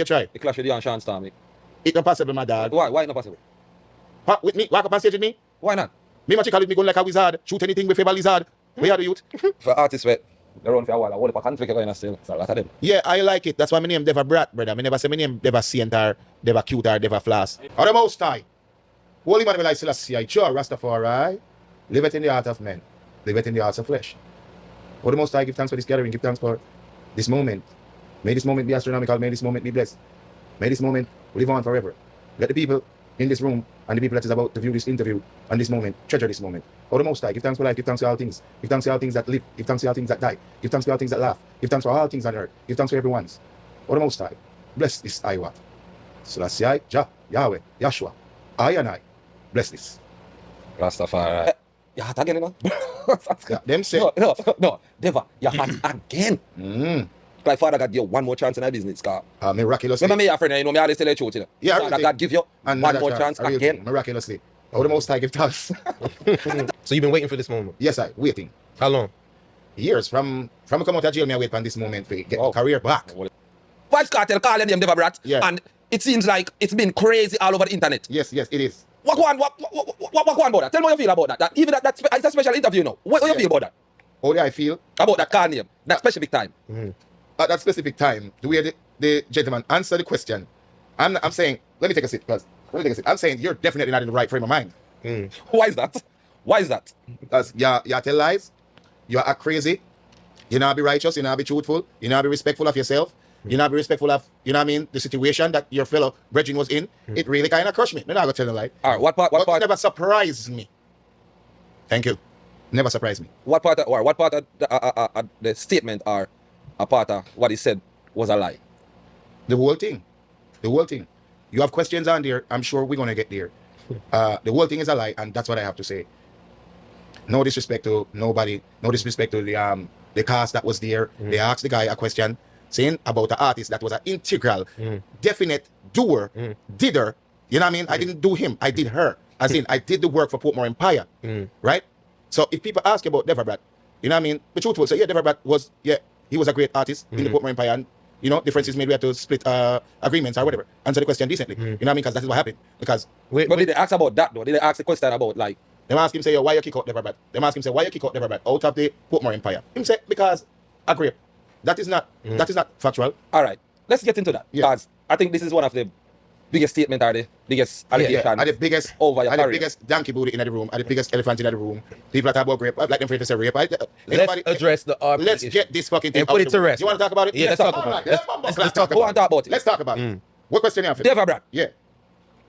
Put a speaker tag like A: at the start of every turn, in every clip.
A: You try.
B: You clash with you and Shawn Storm.
A: It's not possible, my dog.
B: Why? Why not possible?
A: What, with me? Walk up on stage with me?
B: Why not?
A: Me magical with me going like a wizard. Shoot anything with a lizard. Where are the youth?
B: For artists, they run for a while. I hold up a conflict going still. So a lot of them.
A: Yeah, I like it. That's why my name Deva Bratt, brother. I never say my name Deva Saint or Deva Cute or Deva Floss. Or the most high. Holy man will I still see. Sure, Rastafari. Live it in the heart of men. Live it in the hearts of flesh. For the most high, give thanks for this gathering. Give thanks for this moment. May this moment be astronomical. May this moment be blessed. May this moment live on forever. Let the people in this room and the people that is about to view this interview and this moment treasure this moment. For the most high, give thanks for life. Give thanks for all things. Give thanks for all things that live. Give thanks for all things that die. Give thanks for all things that laugh. Give thanks for all things on earth. Give thanks for everyone's. For the most high, bless this Iowa. Selassie, Jah, Yahweh, Yahshua, I and I. Bless this.
B: Rastafari. You're hot again, you know?
A: Yeah, them say.
B: No. Deva, you're hot again. Like Father God give you one more chance in that business, car.
A: Miraculously.
B: Remember me, your friend, you know me always tell you the truth, you know?
A: Yeah,
B: Father God give you one more chance again.
A: Miraculously. Oh, the most high give thanks.
C: So you've been waiting for this moment?
A: Yes, I waiting.
C: How long?
A: Years from I come out of jail, me I wait for this moment to get my career back.
B: Vybz Kartel call them Deva Bratt,
A: Yeah.
B: and it seems like it's been crazy all over the internet.
A: Yes, it is.
B: What go on about that? Tell me how you feel about that. That even that's a special interview now. What you feel about that?
A: How do I feel?
B: About that call name, that specific time.
A: At that specific time, the way the gentleman answered the question, I'm saying, let me take a seat, because I'm saying you're definitely not in the right frame of mind.
B: Why is that? Why is that?
A: Because you tell lies, you are crazy, you not be righteous, you not be truthful, you not be respectful of yourself, you not be respectful of, you know what I mean, the situation that your fellow brethren was in. It really kind of crushed me. I'm not going to tell a lie.
B: All right, what part?
A: It never surprised me. Thank you. Never surprised me.
B: What part of the statement or a part of what he said was a lie?
A: The whole thing. The whole thing. You have questions on there. I'm sure we're going to get there. The whole thing is a lie, and that's what I have to say. No disrespect to nobody. No disrespect to the cast that was there. They asked the guy a question saying about an artist that was an integral, definite doer, didder. You know what I mean? I didn't do him. I did her. As in, I did the work for Portmore Empire. Right? So if people ask you about Deva Bratt, you know what I mean? The truth will say, yeah, Deva Bratt was, he was a great artist in the Portmore Empire. And, you know, differences made, we had to split agreements or whatever. Answer the question decently. You know what I mean? Because that is what happened. Because...
B: But did they ask about that though? Did they ask the question about like...
A: They ask him, say, yo, why you kick out Deva Bratt? They ask him, say, why you kick out Deva Bratt out of the Portmore Empire? Him say, because I agree. That is not factual.
B: All right, let's get into that. Because I think this is one of the biggest statements or the biggest allegation.
A: Are the biggest
B: over your
A: the biggest donkey booty in the room, are the biggest elephant in the room. People that talk about rape, I'd like them to say rape.
C: Let's address the
A: Let's get this fucking thing
C: and put it to rest.
A: You want to talk about it?
C: Yeah, let's talk about it.
A: Let's talk about it. Let's talk about it. What question you have?
B: Deva Bratt.
A: Yeah.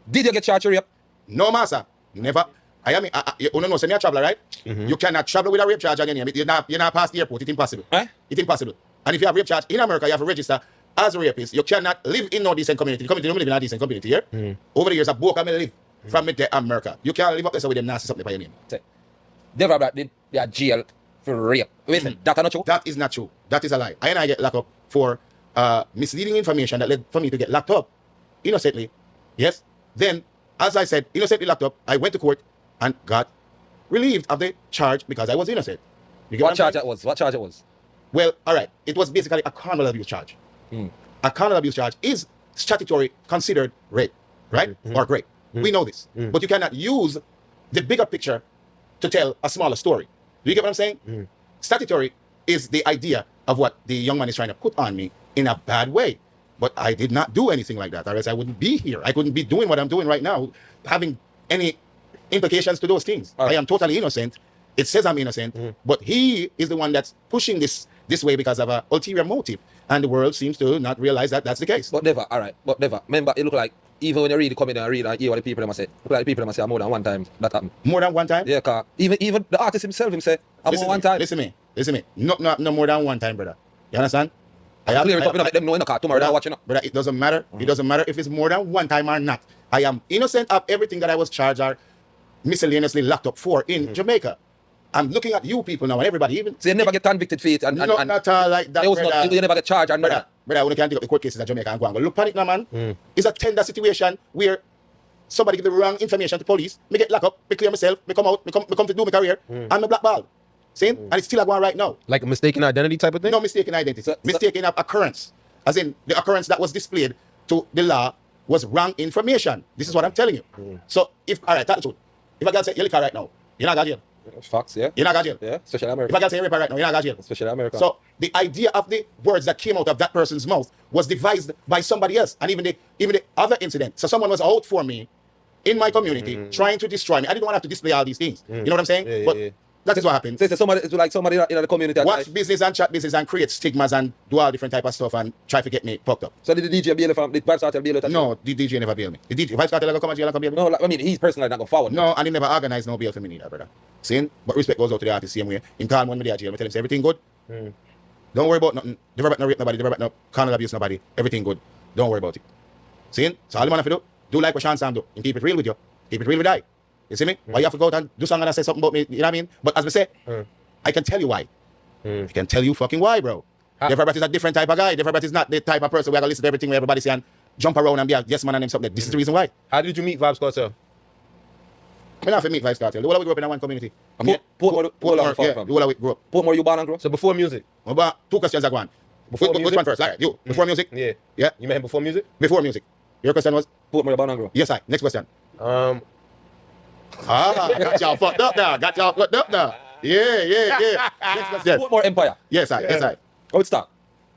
B: Did you get charged with rape?
A: No, master. Never. You know, send me a traveler, right? You cannot travel with a rape charge on your name. You're not past the airport. It's impossible. It's impossible. And if you have rape charge in America, you have to register as a rapist. You cannot live in no decent community. The community don't live in a decent community here. Over the years, I broke and I live from me to America. You can't live up there with them nasty something by your name.
B: Deva Bratt did they jail for rape. Listen, that's not true.
A: That is not true. That is a lie. I get locked up for misleading information that led for me to get locked up innocently. Yes. Then, as I said, innocently locked up, I went to court and got relieved of the charge because I was innocent. You get
B: what charge it was? What charge it was?
A: Well, all right. It was basically a carnal abuse charge. A carnal abuse charge is statutory considered rape, right? Or rape. We know this. But you cannot use the bigger picture to tell a smaller story. Do you get what I'm saying? Statutory is the idea of what the young man is trying to put on me in a bad way. But I did not do anything like that, or else I wouldn't be here. I couldn't be doing what I'm doing right now, having any implications to those things. I am totally innocent. It says I'm innocent, but he is the one that's pushing this way because of an ulterior motive. And the world seems to not realize that that's the case.
B: But never, all right. But never. Remember, it look like, even when you read the comment and read and hear what the people them say, look like the people them say more than one time that happened.
A: More than one time?
B: Yeah, cause even the artist himself say, more one time.
A: Listen to me. No more than one time, brother. You understand?
B: Clear it up, let them know in the car tomorrow, they're watching up.
A: Brother, it doesn't matter. It doesn't matter if it's more than one time or not. I am innocent of everything that I was charged or miscellaneously locked up for in Jamaica. I'm looking at you people now and everybody even...
B: So you never get convicted for it and
A: not like that,
B: you never get charged and
A: brother, I can't take up the court cases at Jamaica and go and go. Look at it now, man. It's a tender situation where somebody give the wrong information to police, me get locked up, me clear myself, me come out, me come to do my career, I'm a blackball. See? And it's still going right now.
C: Like a mistaken identity type of thing?
A: No mistaken identity. Mistaken occurrence. As in, the occurrence that was displayed to the law was wrong information. This is what I'm telling you. So if, all right, tell the truth. If a girl say, you liquor right now, you're not going to jail.
B: Facts, yeah.
A: You're not going to jail.
B: Yeah, especially
A: If
B: America.
A: a girl say, you rape her right now, you're not going to jail.
B: Especially America.
A: So the idea of the words that came out of that person's mouth was devised by somebody else. And even the other incident. So someone was out for me in my community trying to destroy me. I didn't want to have to display all these things. You know what I'm saying?
C: Yeah,
A: but
C: yeah.
A: that is what happened.
B: So it's somebody in the community. that
A: Watch
B: like-
A: business and chat business and create stigmas and do all different type of stuff and try to get me fucked up.
B: So did the DJ bail from the Vybz Kartel bail out?
A: No, the DJ never bail me. The DJ, Vybz Kartel ever come and jail and come bail me?
B: No, like, I mean, he's personally not going forward.
A: No, and he never organized no bail for me neither, brother. See? But respect goes out to the artist same way. In call one me there jail, I tell him, say everything good. Don't worry about nothing. Never about no rape nobody, never about no carnal abuse nobody. Everything good. Don't worry about it. See? So all you want to do like what Shawn Storm do. And keep it real with you. Keep it real with I. You see me? Why you have to go out and do something and say something about me, you know what I mean? But as we say, I can tell you why. I can tell you fucking why, bro. Deva Bratt is a different type of guy. Deva Bratt is not the type of person where I listen to everything where everybody say and jump around and be a yes man and something. This is the reason why.
C: How did you meet Vybz Kartel?
A: I don't have to meet Vybz Kartel. The whole of we grew up in one community.
B: Portmore,
A: Yeah, the whole of we grew up.
B: Portmore, you born and grow?
C: So before music?
A: About two questions are going.
C: Before
A: Which
C: music?
A: one first? All right, you. Before music?
C: Yeah.
A: Yeah.
C: You met him before music?
A: Before music. Your question was?
B: Portmore, you born and grow?
A: Yes, I. Next question.
C: Ah,
A: Got y'all fucked up now. Got y'all fucked up now. Yeah. Next question.
B: Portmore Empire.
A: Yes, I. Yes, I.
B: How it start?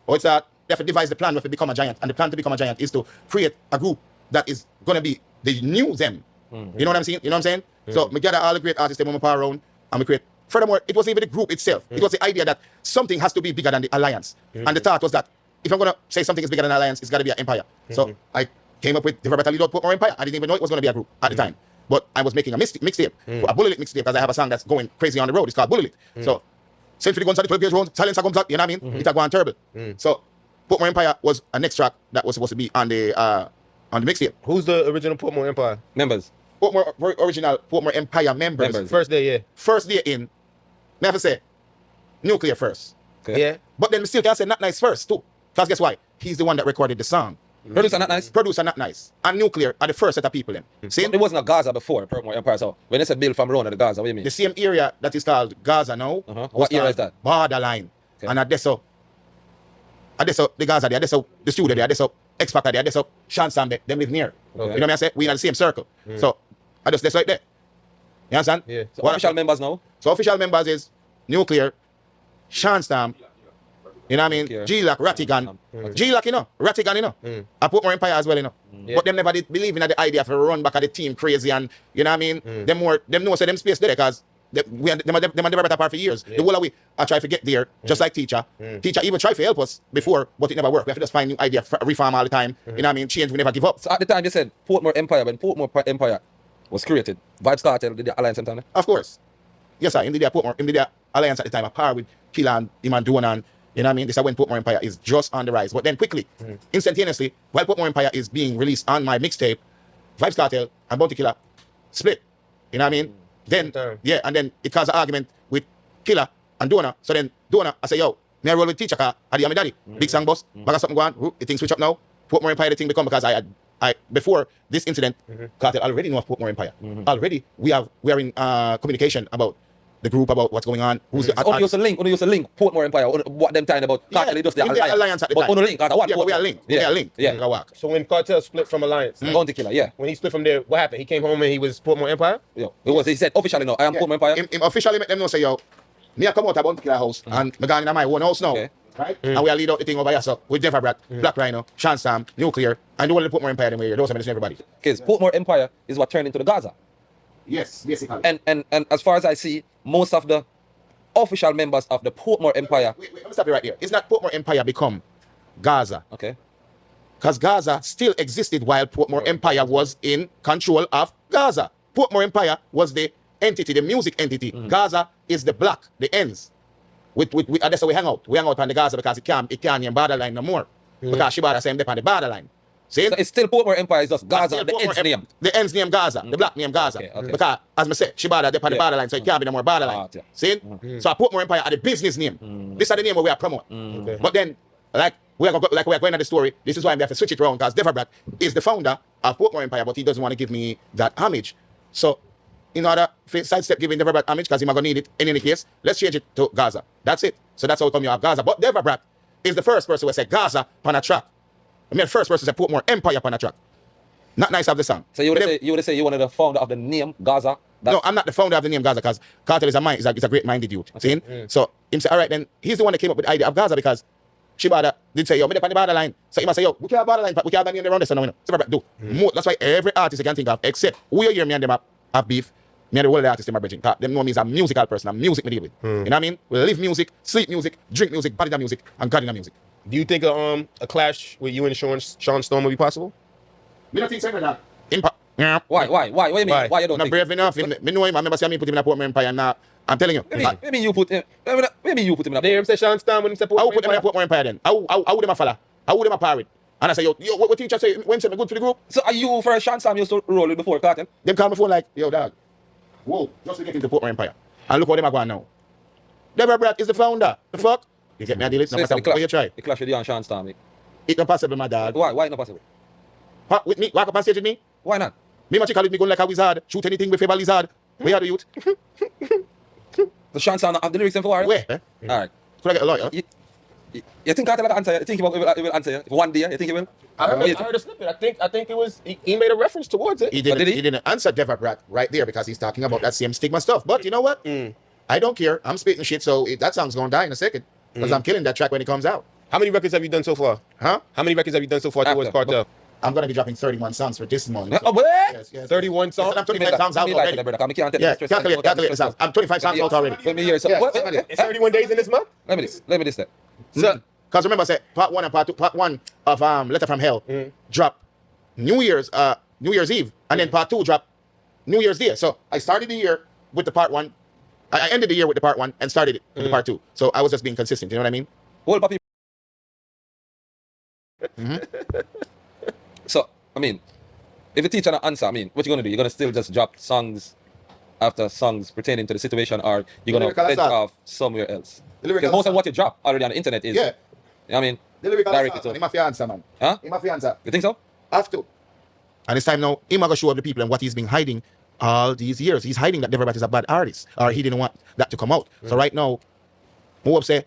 A: Oh, it's that they have to devise the plan to become a giant. And the plan to become a giant is to create a group that is going to be the new them. You know what I'm saying? You know what I'm saying? So we gather all the great artists, they move power around, and we create. Furthermore, it wasn't even the group itself. It was the idea that something has to be bigger than the alliance. And the thought was that if I'm going to say something is bigger than an alliance, it's got to be an empire. So I came up with Deva Bratt lead out Portmore Empire. I didn't even know it was going to be a group at the time. But I was making a mixtape, a Bullet mixtape, because I have a song that's going crazy on the road. It's called Bullet. So, send for the guns at the 12 gauge round, silence comes out, you know what I mean? It's a go on terrible. So, Portmore Empire was a next track that was supposed to be on the mixtape.
C: who's the original Portmore Empire?
B: Members.
A: Original Portmore Empire members.
C: First day, yeah.
A: First day in, never say, Nuclear first.
B: Okay.
C: Yeah.
A: But then we still can say Not Nice first too. Because guess why? He's the one that recorded the song.
B: Producer not nice.
A: Producer Not Nice. And Nuclear are the first set of people in. See?
B: It wasn't a Gaza before, Portmore Empire. So when they said Bill from Rona to Gaza, what do you mean?
A: The same area that is called Gaza now.
B: Uh-huh.
A: was
B: What area
A: called
B: is that?
A: Borderline.
B: Okay.
A: And Adesso, the Gaza there, Adesso, the studio there, Adesso, X Factor there, Adesso, Shawn Storm there, them live near.
B: Okay.
A: You know what I say? We in the same circle. So, that's right there. You understand?
C: Yeah.
B: So official members now?
A: So official members is Nuclear, Shawn Storm, you know what I mean?
B: Nuclear.
A: G-Lock, Ratigan. G-Lock, you know? Ratigan, you know? And Portmore Empire as well, you know?
C: Yeah.
A: But them never did believe in the idea of a run back at the team crazy and, you know what I mean? Them know so them space there because them never better part for years. The whole of we I try to get there, just like Teacher. Teacher even tried to help us before, but it never worked. We have to just find new idea, reform all the time. You know what I mean? Change, we never give up.
B: So at the time you said Portmore Empire, when Portmore Empire was created, Vybz Kartel did the alliance sometime.
A: Of course. Yes, sir. In the Portmore, in the alliance at the time, a par with Killer and Iman Duanan. You know what I mean? This is when Portmore Empire is just on the rise. But then quickly, instantaneously, while Portmore Empire is being released on my mixtape, Vybz Kartel and Bounty Killer split. You know what I mean? Then, yeah, and then it caused an argument with Killer and Dona. So then Dona, I say, yo, me I roll with Teacher, cause I my daddy. Big song boss. Back something going on. The thing switch up now. Portmore Empire, the thing become because I before this incident, Kartel already know of Portmore Empire. Already, we are in communication about the group, about what's going on. Who's the
B: Only use a link Portmore Empire, what them time about Kartel, just the
A: in the alliance at the
B: but
A: time.
B: on the link, what?
A: Yeah, but we are linked. We are linked.
B: Yeah.
A: We are work.
C: So when Kartel split from Alliance,
B: Bounty Killer, yeah.
C: when he split from there, what happened? He came home and he was Portmore Empire?
B: Yeah. He said officially no, I am Portmore Empire.
A: Him officially make them know say, yo, me I come out of Bounty Killer house and me gone in my own house now.
B: Okay.
A: Right? And we are lead out the thing over here so with Deva Bratt, Black Ryno, Shawn Storm, Nuclear, and the one that Portmore Empire them here. Those are everybody.
B: Because Portmore Empire is what turned into the Gaza.
A: Yes, basically.
B: And as far as I see, most of the official members of the Portmore Empire.
A: Wait, let me stop you right here. It's not Portmore Empire become Gaza.
B: Okay.
A: Because Gaza still existed while Portmore Empire was in control of Gaza. Portmore Empire was the entity, the music entity. Gaza is the black, the ends. That's how we hang out. We hang out on the Gaza because it can't name borderline no more. Because Shibata say them on the borderline. See?
B: So it's still Portmore Empire, it's just Gaza,
A: Still
B: the
A: Portmore
B: ends name.
A: The ends name Gaza, the black name Gaza.
B: Okay.
A: Because, as I said, Shibata, they're on the borderline, so it can't be no more borderline.
B: Yeah.
A: See? So a Portmore Empire are the business name. This is the name where we are promote.
C: Okay.
A: But then, like we are going at the story, this is why we have to switch it around, because Deva Bratt is the founder of Portmore Empire, but he doesn't want to give me that homage. So, in order to sidestep giving Deva Bratt homage, because he's going to need it in any case, let's change it to Gaza. That's it. So that's how come you have Gaza. But Deva Bratt is the first person who said Gaza on a track. I mean, the first person said Portmore Empire upon a track. Not nice of the song.
B: So you
A: But
B: would say you one of the founder of the name Gaza?
A: no, I'm not the founder of the name Gaza because Kartel is a mind, is a great-minded youth.
B: Okay.
A: See? So him say, all right, then he's the one that came up with the idea of Gaza because Shibada did say, yo, me up on the borderline. So he must say, yo, we can't borderline, but we can't name the round this. So do. That's why every artist you can think of, except who you hear me and them have beef, me and the whole artist in my bridging. Them know me as a musical person, I'm music me deal with. You know what I mean? We live music, sleep music, drink music, body in music, and God in music.
C: Do you think a clash with you and Shawn Storm would be possible?
A: Me don't think so, that.
B: Why? What do you mean?
C: Why?
B: Why you don't
A: Not
B: think?
A: brave enough. Me know him. I remember seeing me put him in a Portmore Empire and now I'm telling you.
B: Maybe you put him. Maybe you put him in
C: They hear him say Shawn Storm when he said
A: I
C: Portmore
A: would put them in a
C: Empire?
A: Portmore Empire then. How would them a fella? How would them a pirate? And I say, yo, what teacher say? When say me good for the group?
B: So are you for a Shawn Storm used to roll with before Kartel?
A: Them call my phone like, yo, dog. Whoa, just to get into Portmore Empire. And look how them are going now. Deva Bratt is the founder. The fuck? You get me a deal? No matter what you try.
B: The clash with you and Shawn Storm.
A: It's not possible, my dog.
B: Why? Why not possible?
A: What, with me? Walk up on stage with me?
B: Why not?
A: Me much call it me going like a wizard. Shoot anything with a lizard. Where are the youth?
B: The Shawn Storm have the lyrics in for a while?
A: Where?
B: All right.
A: Could I get a lawyer?
B: You think Kartel will answer? You think he will answer you? One day, you think he will?
C: I heard a snippet. I think it was he made a reference towards it.
A: He
B: But
A: didn't,
B: did he?
A: he didn't answer Deva Bratt right there because he's talking about that same stigma stuff. But you know what? I don't care. I'm spitting shit, so that song's gonna die in a second because I'm killing that track when it comes out.
C: How many records have you done so far?
A: Huh?
C: How many records have you done so far towards
B: After.
C: Kartel?
A: I'm gonna be dropping 31 songs for this month.
B: Oh, what?
A: Yes.
C: 31 songs?
A: Yes, I'm 25 songs out already. Yeah, calculate the songs. I'm 25 songs out already.
B: Let me hear some.
A: Yeah,
B: What?
C: It's 31 days in this month?
B: Let me this.
A: So, because remember, I said part one and part two. Part one of Letter from Hell drop New Year's Eve, and then part two drop New Year's Day. So I started the year with the part one. I ended the year with the part one and started it with the part two. So I was just being consistent. You know what I mean?
B: Whole puppy. So, I mean, if the teacher not answer, I mean, what you gonna do? You're gonna still just drop songs after songs pertaining to the situation, or you're gonna
A: Lyrical
B: fence
A: assault.
B: off somewhere else?
A: The lyrical
B: Because most of
A: assault.
B: what you drop already on the internet is,
A: Yeah.
B: I mean,
A: The lyrical
B: directed
A: assault,
B: to.
A: he must answer, man.
B: Huh?
A: He must answer.
B: You think so?
A: Have to. And it's time now, he must show up the people and what he's been hiding all these years. He's hiding that Deva Bratt is a bad artist, or he didn't want that to come out. So right now, who say,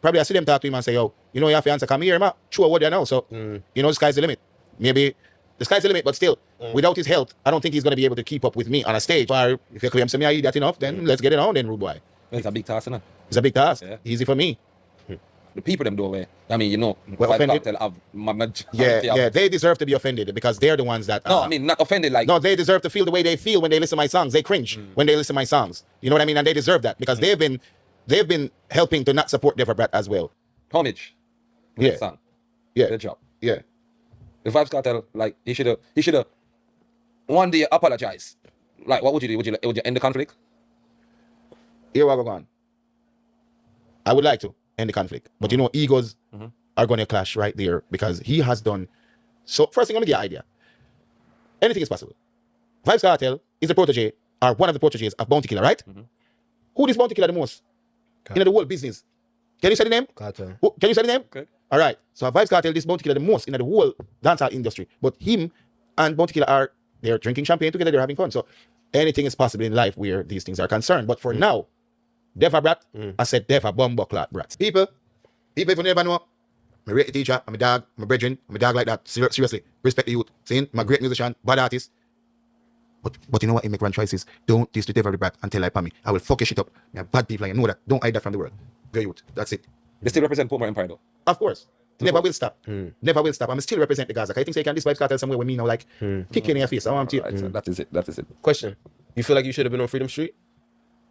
A: probably I see them talk to him and say, yo, you know, you have to answer, come here, man. Sure, what do you know? So, you know, the sky's the limit. Maybe the sky's the limit, but still, without his health, I don't think he's going to be able to keep up with me on a stage. Or if you claim to me I eat that enough, then let's get it on then, rude boy.
B: It's a big task, isn't it?
A: It's a big task.
B: Yeah.
A: Easy for me.
B: The people them do away. I mean, you know,
A: Well,
B: Vybz
A: offended?
B: Kartel have
A: Yeah, they deserve to be offended because they're the ones that...
B: No, I mean, not offended, like,
A: No, they deserve to feel the way they feel when they listen to my songs. They cringe when they listen to my songs. You know what I mean? And they deserve that because they've been helping to not support Deva Bratt as well.
B: homage.
A: Yeah.
B: Song.
A: Yeah.
B: Good job.
A: Yeah.
B: The Vybz Kartel, like, he should have one day apologize. Like, what would you do? Would you end the conflict?
A: Here we go on. I would like to end the conflict. But you know, egos are going to clash right there because he has done... So first thing, I'm going to get an idea. Anything is possible. Vybz Kartel is a protege, or one of the proteges of Bounty Killer, right? Who is Bounty Killer the most? In the whole business. Can you say the name?
C: Kartel.
A: Can you say the name?
B: Okay.
A: All right. So Vybz Kartel, this Bounty Killer the most in the whole dancehall industry. But him and Bounty Killer they're drinking champagne together, they're having fun. So anything is possible in life where these things are concerned. But for now, Deva Bratt, I said Deva Bumbleclot Bratt. People, if you never know, I'm a great teacher, I'm a dog, I'm a brethren, I'm a dog like that. Seriously, respect the youth. See, I'm a great musician, bad artist. But you know what? You make wrong choices. Don't diss the Deva Bratt until I me. I will fuck your shit up. You have bad people, and you know that. Don't hide that from the world. Go youth. That's it.
B: They still represent Portmore Empire, though.
A: Of course. Never will stop. Never will stop. I'm still represent the Gaza. I think so you can this Vybz Kartel somewhere with me now, like, kick you in your face. I want you.
B: Right, so that is it.
C: Question. You feel like you should have been on Freedom Street?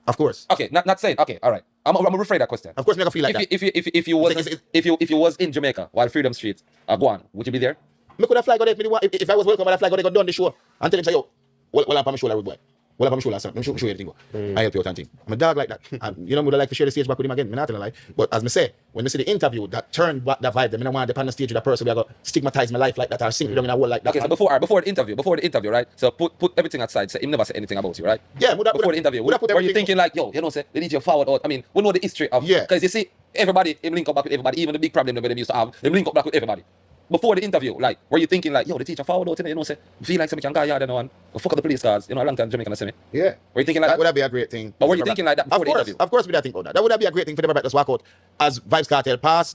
A: Of course.
B: Okay, not saying. Okay, all right. I'm gonna rephrase that question.
A: Of course, me gonna feel like that.
B: If you was in Jamaica while Freedom Street go on, would you be there?
A: Me could have fly go there if I was welcome, I'd have fly go there, go down the show and tell him say, yo, well, I'm on my shoulder, rude boy. Well, I'm on my shoulder, son. Let me show you everything. I help you out and thing. I'm a dog like that. And you know, would like to share the stage back with him again. I'm not gonna lie. But as me say, when me see the interview that turned back that vibe, then I don't want to depend on the stage with that person where I go stigmatize my life like that or sink me down in a hole like that.
B: Okay, so before the interview, right? So put everything aside. So him never say anything about you, right?
A: Yeah,
B: before the interview, were you thinking like, yo, you know, say they need you forward out? I mean, we know the history of because you see, everybody him link up back with everybody, even the big problem that they used to have, they link up back with everybody. Before the interview, like, were you thinking like, yo, the teacher forward out, you know, say, feel like somebody can go yard and one, fuck up the police cars, you know, a long time Jamaican see me.
A: Yeah.
B: Were you thinking like
A: that?
B: that?
A: Would that be a great thing?
B: But were you thinking like that before the interview?
A: Of course, we think about that. That would be a great thing for Deva Bratt to walk out as Vybz Kartel pass,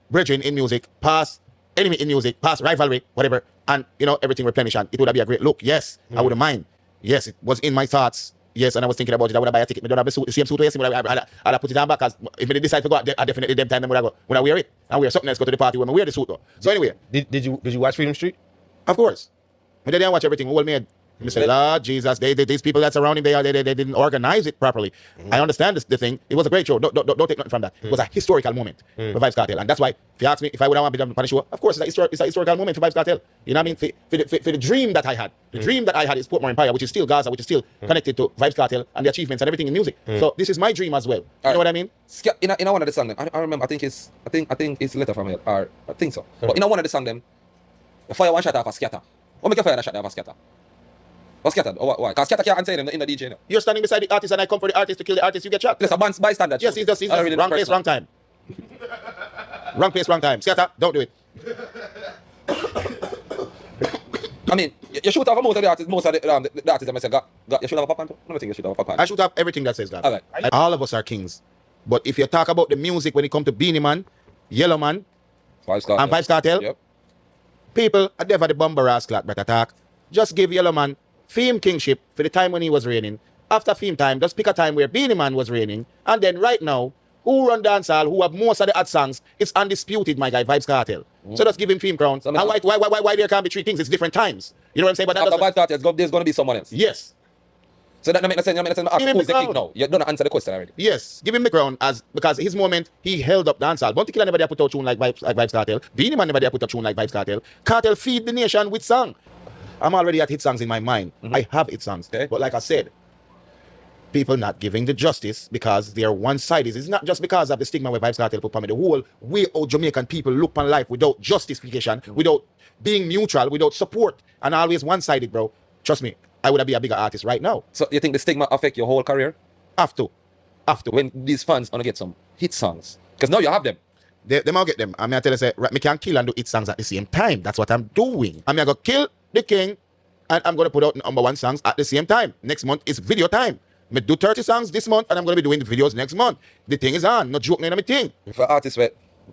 A: bridging in music, pass enemy in music, past rivalry, whatever, and everything replenish, and it would be a great look. Yes, I wouldn't mind. Yes, it was in my thoughts. Yes, and I was thinking about it. I would buy a ticket. I don't have the same suit. Yes, I'd put it on back. Cause if I decide to go, I definitely them time when I wear it. I wear something else. Go to the party when I wear the suit though. So anyway,
C: did you watch Freedom Street?
A: Of course. I didn't watch everything. Whole made. I said, Lord Jesus, these people that surround him, they didn't organize it properly. I understand the thing. It was a great show. Don't take nothing from that. It was a historical moment for Vybz Kartel, and that's why if you ask me if I would want to be on the show, of course it's a historical moment for Vybz Kartel. You know what I mean? For the dream that I had, the dream that I had is Portmore Empire, which is still Gaza, which is still connected to Vybz Kartel and the achievements and everything in music. So this is my dream as well. You know what I mean?
B: In one of the songs, I remember. I think it's Letter from Hell, or I think so. But in one of the songs, them, fire one shot off a scatter. What make a fire that shot off a scatter? What's scattered? Why? Because scatter can't answer in the DJ now.
A: You're standing beside the artist and I come for the artist to kill the artist, you get shot.
B: It's a bystander.
A: Yes, he's just wrong place, wrong time. Wrong place, wrong time. Scatter, don't do it.
B: I mean, you shoot off most of the artists, the artists that say, you shoot off a pop too? No, think you shoot off a pop.
A: I shoot off everything that says God.
B: Okay.
A: All of us are kings. But if you talk about the music when it comes to Beanie Man, Yellow Man, and Vybz Kartel,
B: yep.
A: People are never the bumper ass clock better talk. Just give Yellow Man Fame kingship for the time when he was reigning. After Fame time, just pick a time where Beanie Man was reigning. And then right now, who run dancehall, who have most of the hot songs, it's undisputed, my guy, Vybz Kartel. So just give him Fame crown. And why there can't be three kings? It's different times. You know what I'm saying? But
B: after Vybz Kartel, there's going to be someone else.
A: Yes.
B: So that makes sense. Who's the king now? You don't answer the question already.
A: Yes. Give him the crown because his moment, he held up dancehall. Bounty Killer never did put out tune like Vybz Kartel. Beanie Man never did put out tune like Vybz Kartel. Kartel feed the nation with song. I'm already at hit songs in my mind. I have hit songs. Okay. But like I said, people not giving the justice because they're one-sided. It's not just because of the stigma where Vybz Kartel put on me. The whole way how Jamaican people look on life without justification, without being neutral, without support, and always one-sided, bro. Trust me, I would be a bigger artist right now.
B: So you think the stigma affect your whole career?
A: Have to.
B: When these fans want to get some hit songs. Because now you have them.
A: They might get them. I mean, I tell you, say, me can kill and do hit songs at the same time. That's what I'm doing. I mean, I go kill the king, and I'm going to put out #1 songs at the same time. Next month is video time. Me do 30 songs this month, and I'm going to be doing the videos next month. The thing is on. No joke, my thing.
B: For artists,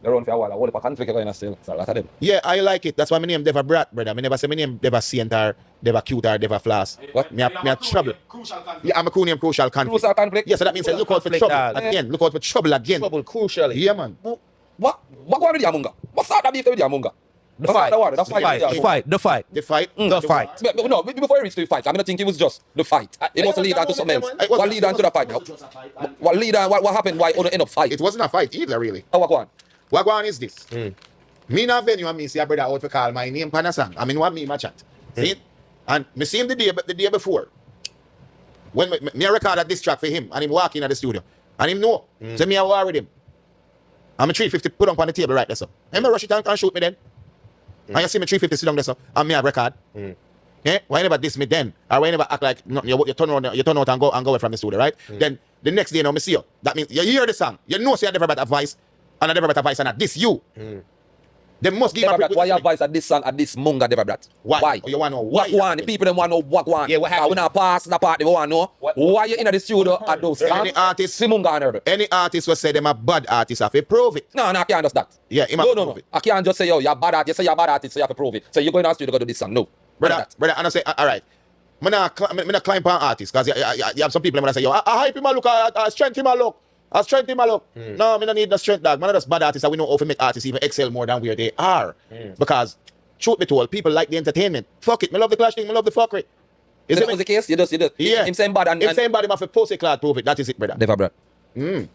B: they're on for a while. I hold up a conflict going still. It's a lot of them.
A: Yeah, I like it. That's why my name Deva Bratt, brother. I never say my name Deva Saint or Deva Cute or Deva Floss.
B: What?
A: Me a trouble. Yeah, I'm a cool name, crucial conflict.
B: Crucial conflict?
A: Yeah, so that means look out for trouble again. Look out for trouble again.
C: Trouble, crucial.
A: Yeah, man.
B: What going on with the Amunga? What's that beef with the Amunga?
C: The fight.
A: The fight.
B: No, before you reach to the fight, I mean, I think it was just the fight. It must lead on to something else. What lead on to the fight? What lead on? What happened? Why on the end of fight?
A: It wasn't a fight either, really.
B: Oh, what go on?
A: What go on is this. Me na venue and me see a brother out to call my name pan a song. I mean, want me in my chat. See? And me see him the day before. When me recorded this track for him and him walking in the studio. And him know. So me I war with him. I'm a 350 put on the table right there, so. Him rush it and shoot me then. And you see me 350 sit down there, so. And me a record. Yeah? Why you never diss me then? Or why you never act like nothing? You turn out and go away from the studio, right? Then the next day now me see you. That means you hear the song. You know say I never better voice. And I never better voice and not this you. They must give
B: Deva Bratt, why you voice at this song at this munga, Deva Bratt?
A: Why? Oh, you want to know why?
B: What one? The people them want to know what one.
C: Yeah, what happened?
B: When I pass the part, they want to know why you in the studio at those songs.
A: Any artist,
B: Any
A: artist will say them a bad artist, have to prove it.
B: No, I can't just that.
A: Yeah,
B: no. I can't just say, yo, you're a bad artist. You say you're a bad artist, so you have to prove it. So you're going to the studio to do this song. No.
A: Brother, and I say, all right. I'm not climb on artists because you have some people that say, yo, I hype him a look, I strength him a look. No, I don't need the strength, dog. Man, that's bad artists that we know how to make artists even excel more than where they are. Because, truth be told, people like the entertainment. Fuck it, me love the clash thing, me love the fuckery.
B: Is that was the case? You just.
A: Yeah.
B: Him saying bad and...
A: Him saying bad, him have to post a cloud prove it. That is it, brother.
B: Deva Bratt.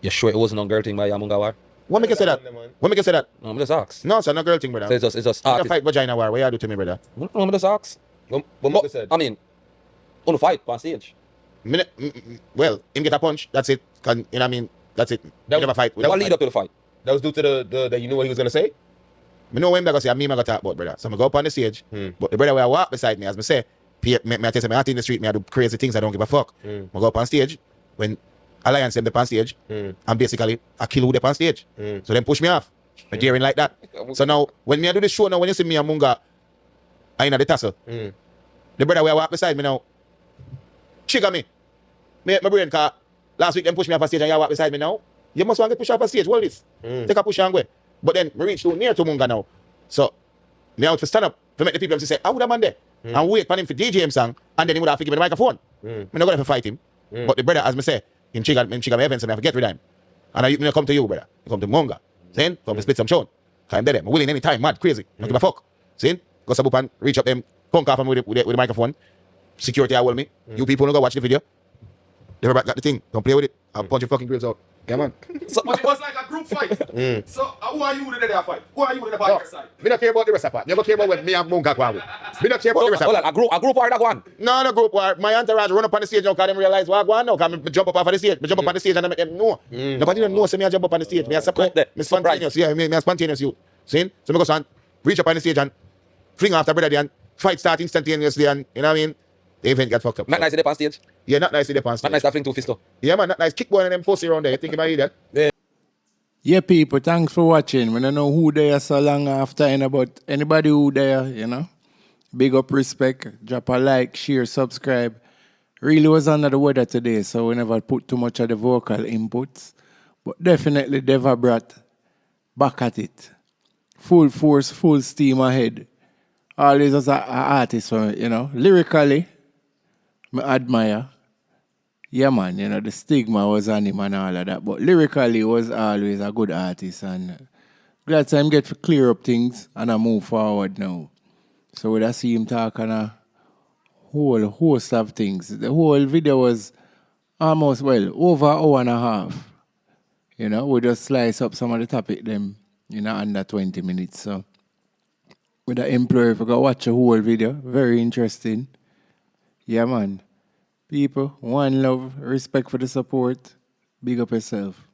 B: You sure it wasn't a girl thing by Amunga War?
A: What make you say that? What make you say that?
B: No, I'm just ask.
A: No, it's not a girl thing, brother.
B: So it's just
A: artist. Fight vagina war. What you do to me, brother?
B: No, I'm just ask.
C: What said?
B: I mean, on the fight, on stage.
A: Well, him get a punch, that's it. You know what I mean? That's it.
C: That
A: never fight.
B: What lead up to the fight?
C: That was due to the you knew what he was gonna say?
A: I know what I'm gonna say, I'm gonna talk about, brother. So I go up on the stage, but the brother where I walk beside me, as I say, I tell you, I'm out in the street, I do crazy things, I don't give a fuck. I go up on stage, when Alliance them on stage, and basically I kill who they on stage. So then push me off. I'm daring like that. So now, when I do the show now, when you see me and Munga, I in the tussle. The brother where I walk beside me now, trigger me. My brain car. Last week, them push me off a stage and you walk beside me now. You must want to push off a stage. Hold this. Take a push and go. But then, we reach too near to Munga now. So, Me out to stand up to make the people say, I would have man there. And wait for him for DJ him song, and then he would have to give me the microphone. I'm not going to fight him. But the brother, as me say, him trigger my events and I forget with him. And I come to you, brother. I come to Monga. See? Come to split some tune. I'm there. I'm willing any time, mad, crazy. Don't give a fuck. See? Go sub up and reach up them, punk off with the microphone. Security I will me. You people don't go watch the video. Deva Bratt got the thing. Don't play with it. I'll punch your fucking grills out. Yeah, man.
D: So, but it was like a group fight. So, who are you with the fight? Who are you with the fight?
A: Me don't care about the rest of it. You don't care about what me and Monga go on with. Me don't care about the rest of it.
B: A group war that one?
A: No, no group war. My entourage run up on the stage now because them realize what I go on now. Because I jump up off of the stage. I jump up on the stage and I make them know. Nobody don't know, so me I jump up on the stage. Me I surprise. Me spontaneous. Yeah, me I spontaneous you. See? So me go on, reach up on the stage and fling after brother and fight start instantaneously and, you know what I mean? The event got fucked up.
B: Not nice to dip on stage?
A: Yeah, not nice to dip on stage.
B: Not nice to fling two fists though?
A: Yeah, man, not nice. Kick one of them pussy around there. You think you might hear that?
C: Yeah.
E: Yeah, people, thanks for watching. We don't know who they are so long after, but anybody who there, you know, big up respect, drop a like, share, subscribe. Really was under the weather today, so we never put too much of the vocal inputs. But definitely Deva Bratt, back at it. Full force, full steam ahead. Always as an artist, you know, lyrically, I admire. Yeah, man, you know, the stigma was on him and all of that. But lyrically, he was always a good artist. And glad time get to clear up things and I move forward now. So when I see him talk on a whole host of things, the whole video was almost, well, over an hour and a half. You know, we just slice up some of the topic them, you know, under 20 minutes. So with the employer, if you go watch a whole video, very interesting. Yeah, man. People, one love, respect for the support. Big up yourself.